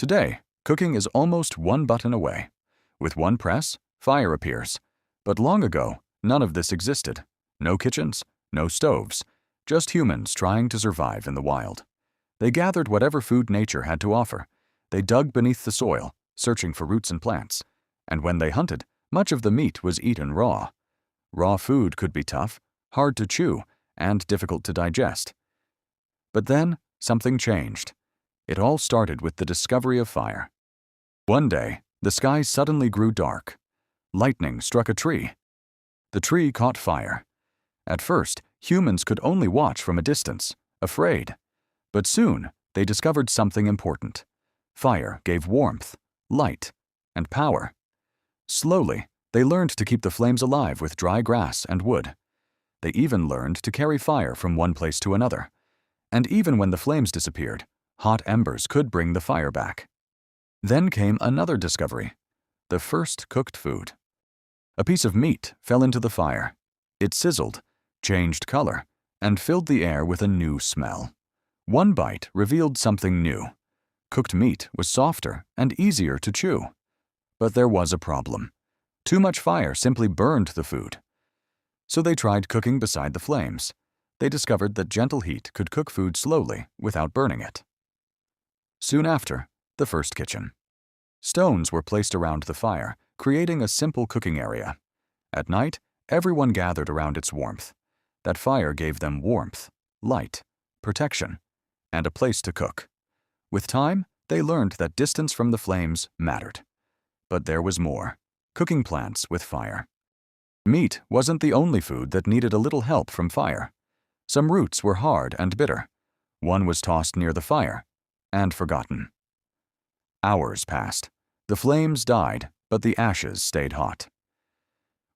Today, cooking is almost one button away. With one press, fire appears. But long ago, none of this existed. No kitchens, no stoves, just humans trying to survive in the wild. They gathered whatever food nature had to offer. They dug beneath the soil, searching for roots and plants. And when they hunted, much of the meat was eaten raw. Raw food could be tough, hard to chew, and difficult to digest. But then, something changed. It all started with the discovery of fire. One day, the sky suddenly grew dark. Lightning struck a tree. The tree caught fire. At first, humans could only watch from a distance, afraid. But soon, they discovered something important. Fire gave warmth, light, and power. Slowly, they learned to keep the flames alive with dry grass and wood. They even learned to carry fire from one place to another. And even when the flames disappeared, hot embers could bring the fire back. Then came another discovery: the first cooked food. A piece of meat fell into the fire. It sizzled, changed color, and filled the air with a new smell. One bite revealed something new. Cooked meat was softer and easier to chew. But there was a problem. Too much fire simply burned the food. So they tried cooking beside the flames. They discovered that gentle heat could cook food slowly without burning it. Soon after, the first kitchen. Stones were placed around the fire, creating a simple cooking area. At night, everyone gathered around its warmth. That fire gave them warmth, light, protection, and a place to cook. With time, they learned that distance from the flames mattered. But there was more: cooking plants with fire. Meat wasn't the only food that needed a little help from fire. Some roots were hard and bitter. One was tossed near the fire and forgotten. Hours passed. The flames died, but the ashes stayed hot.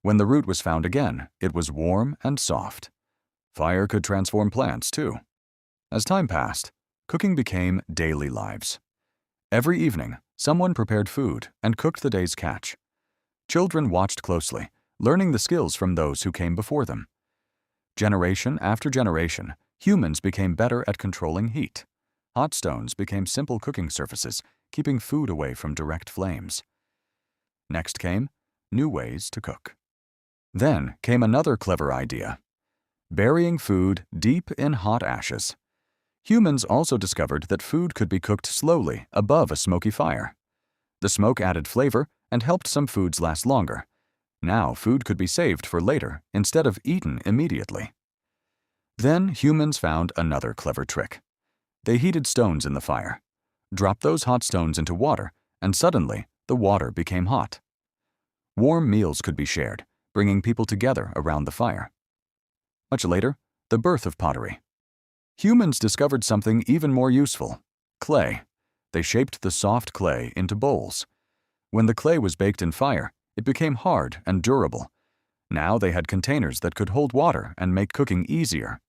When the root was found again, it was warm and soft. Fire could transform plants, too. As time passed, cooking became daily lives. Every evening, someone prepared food and cooked the day's catch. Children watched closely, learning the skills from those who came before them. Generation after generation, humans became better at controlling heat. Hot stones became simple cooking surfaces, keeping food away from direct flames. Next came new ways to cook. Then came another clever idea: burying food deep in hot ashes. Humans also discovered that food could be cooked slowly above a smoky fire. The smoke added flavor and helped some foods last longer. Now food could be saved for later instead of eaten immediately. Then humans found another clever trick. They heated stones in the fire. Drop those hot stones into water, and suddenly the water became hot. Warm meals could be shared, bringing people together around the fire. Much later, the birth of pottery. Humans discovered something even more useful: clay. They shaped the soft clay into bowls. When the clay was baked in fire, it became hard and durable. Now they had containers that could hold water and make cooking easier.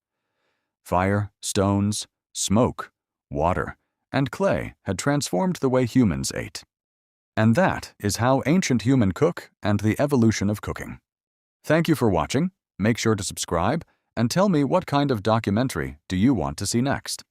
Fire, stones, smoke, water, and clay had transformed the way humans ate. And that is how ancient humans cook and the evolution of cooking. Thank you for watching. Make sure to subscribe and tell me what kind of documentary do you want to see next.